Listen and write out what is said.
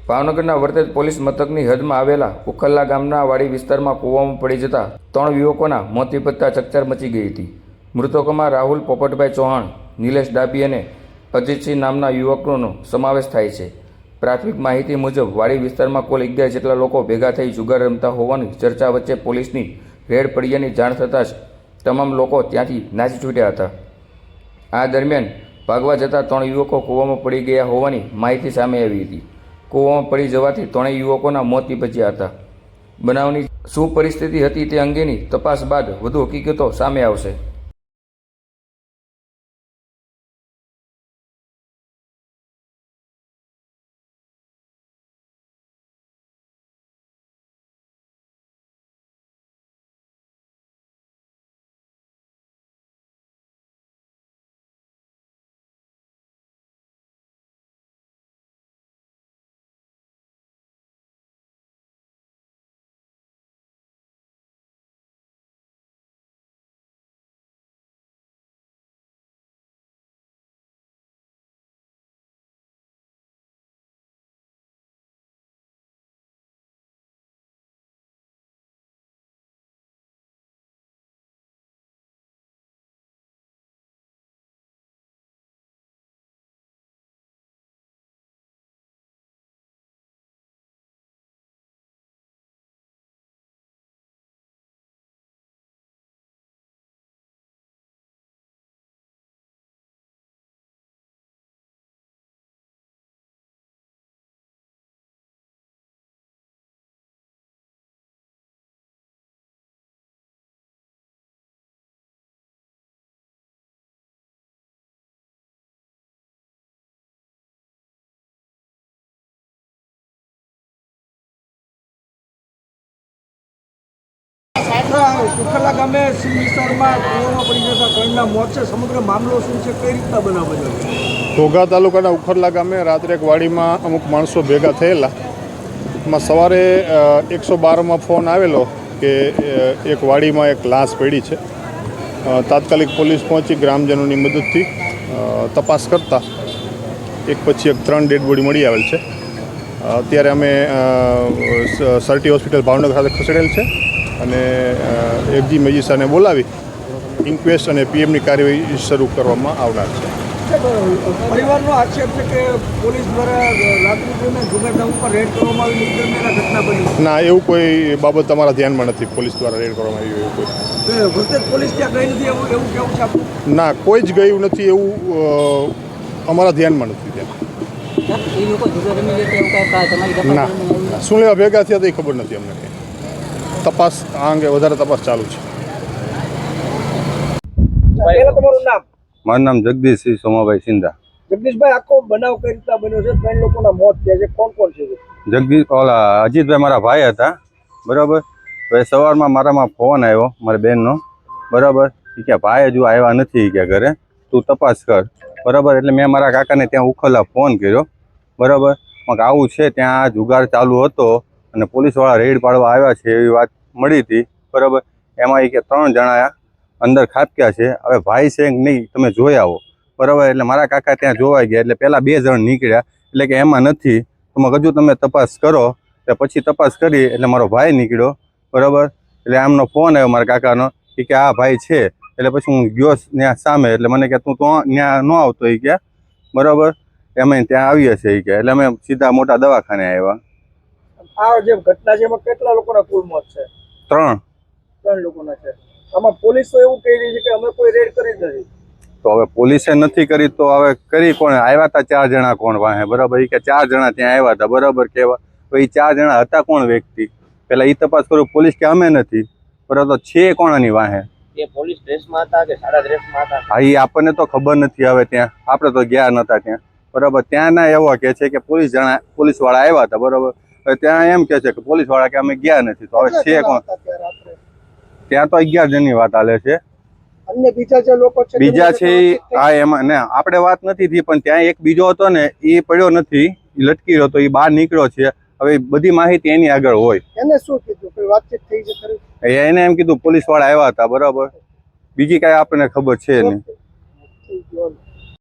ભાવનગરના વર્તેજ પોલીસ મથકની હદમાં આવેલા ઉખલ્લા ગામના વાડી વિસ્તારમાં કૂવામાં પડી જતા 3 યુવકોના મોત નિપજતા ચકચાર મચી ગઈ હતી। મૃતકોમાં રાહુલ પોપટભાઈ ચૌહાણ, નિલેશ ડાભી અને અજીતસિંહ નામના યુવકોનો સમાવેશ થાય છે। પ્રાથમિક માહિતી મુજબ વાડી વિસ્તારમાં કુલ 11 જેટલા લોકો ભેગા થઈ જુગાર રમતા હોવાની ચર્ચા વચ્ચે પોલીસની રેડ પડ્યાની જાણ થતાં જ તમામ લોકો ત્યાંથી નાસી છૂટ્યા હતા। આ દરમિયાન ભાગવા જતા 3 યુવકો કૂવામાં પડી ગયા હોવાની માહિતી સામે આવી હતી। કૂવામાં પડી જવાથી 3 યુવકોના મોત નિપજ્યા હતા। બનાવની શું પરિસ્થિતિ હતી તે અંગેની તપાસ બાદ વધુ હકીકતો સામે આવશે। ઉખલ્લા ગામે સિંહ વિસ્તારમાં કૂવામાં પડી જતા 3ના મોત છે। સમગ્ર મામલો શું છે, કઈ રીતના બનાવ બન્યો? ઘોઘા તાલુકાના ઉખરલા ગામે રાત્રે એક વાડીમાં અમુક માણસો ભેગા થયેલા। એમાં સવારે 112માં ફોન આવેલો કે એક વાડીમાં એક લાશ પડી છે। તાત્કાલિક પોલીસ પહોંચી ગ્રામજનોની મદદથી તપાસ કરતા એક પછી એક 3 ડેડ બોડી મળી આવેલ છે। અત્યારે અમે સરટી હોસ્પિટલ ભાવનગર ખાતે ખસેડેલ છે અને એફજી મેજિસ્ટ્રેટને બોલાવી ઇન્ક્વેસ્ટ અને પીએમની કાર્યવાહી શરૂ કરવામાં આવનાર છે। પરિવારનો આક્ષેપ છે કે પોલીસ દ્વારા રાત્રિ દરમિયાન જુગારધામ ઉપર રેડ કરવામાં આવી, નિર્દયના ઘટના બની। ના, એવું કોઈ બાબત તમારા ધ્યાનમાં નથી। પોલીસ દ્વારા રેડ કરવામાં આવી એવું કોઈ વર્તેજ પોલીસ ત્યાં ગઈ નથી એવું કેવું છે આપનું? ના, કોઈ જ ગયું નથી એવું અમારા ધ્યાનમાં નથી ત્યાં। ના, શું લેવા ભેગા થયા તો એ ખબર નથી અમને કંઈ। તપાસ આ અંગે વધારે તપાસ ચાલુ છે। તમારું નામ? મારું નામ જગદીશસિંહ સોમાભાઈ સિંધા। જગદીશભાઈ, આખો બનાવ કઈ રીતના બન્યો છે? 3 લોકોના મોત થયા છે, કોણ કોણ છે? અજીતભાઈ મારા ભાઈ હતા, બરાબર। હવે સવારમાં મારામાં ફોન આવ્યો મારી બેનનો, બરાબર। એ કે ભાઈ હજુ આવ્યા નથી કે ઘરે, તું તપાસ કર, બરાબર। એટલે મેં મારા કાકાને ત્યાં ઉખલ્લા ફોન કર્યો, બરાબર। આવું છે, ત્યાં જુગાર ચાલુ હતો અને પોલીસવાળા રેડ પાડવા આવ્યા છે એવી વાત મળી હતી, બરાબર। એમાં એ કે 3 જણા અંદર ખાબક્યા છે, હવે ભાઈ છે કે નહીં તમે જોઈ આવો, બરાબર। એટલે મારા કાકા ત્યાં જોવા ગયા, એટલે પહેલાં 2 જણ નીકળ્યા, એટલે કે એમાં નથી, તો હજુ તમે તપાસ કરો। એટલે પછી તપાસ કરી એટલે મારો ભાઈ નીકળ્યો, બરાબર। એટલે આમનો ફોન આવ્યો મારા કાકાનો કે આ ભાઈ છે, એટલે પછી હું ગયો ત્યાં સામે, એટલે મને કે તું તો ત્યાં ન આવતો એ કે, બરાબર। અમે ત્યાં આવીએ છીએ એ કે, એટલે અમે સીધા મોટા દવાખાને આવ્યા। આ જે ઘટના છે એમાં કેટલા લોકોના કુલ મોત છે? 3 લોકોના છે। આમાં પોલીસ તો એવું કહી રહી છે કે અમે કોઈ રેડ કરી જ નથી। તો હવે પોલીસે નથી કરી તો હવે કરી કોણ? આવ્યા હતા 4 જણા કોણ વાહે, બરાબર। એ કે 4 જણા ત્યાં આવ્યા હતા, બરાબર। કેવા તો એ 4 જણા હતા કોણ વ્યક્તિ, પેલા એ તપાસ કરું। પોલીસ કે અમે નથી, બરાબર। તો છે કોણની વાહે? એ પોલીસ ડ્રેસમાં હતા કે સાદા ડ્રેસમાં હતા? હા, એ આપણને તો ખબર નથી। હવે ત્યાં આપણે તો ગયા નતા ત્યાં, બરાબર। ત્યાંના એવો કે છે કે પોલીસવાળા આવ્યા હતા, બરાબર। ત્યાં એમ કે છે કે પોલીસવાળા કે અમે ગયા નથી, તો હવે છે કોણ? ત્યાં તો 11 જણની વાત હાલે છે। અન્ય બીજા જે લોકો છે, બીજા છે આ એમાં ને આપણે વાત નથી થઈ, પણ ત્યાં એક બીજો હતો ને એ પડ્યો નથી, એ લટકી રહ્યો તો એ બહાર નીકળ્યો છે। હવે બધી માહિતી એની આગળ હોય। એને શું કીધું, કોઈ વાતચીત થઈ છે ખરી? એને એમ કીધું પોલીસવાળા આવ્યા હતા, બરાબર। બીજી કાંઈ આપણને ખબર છે નહીં।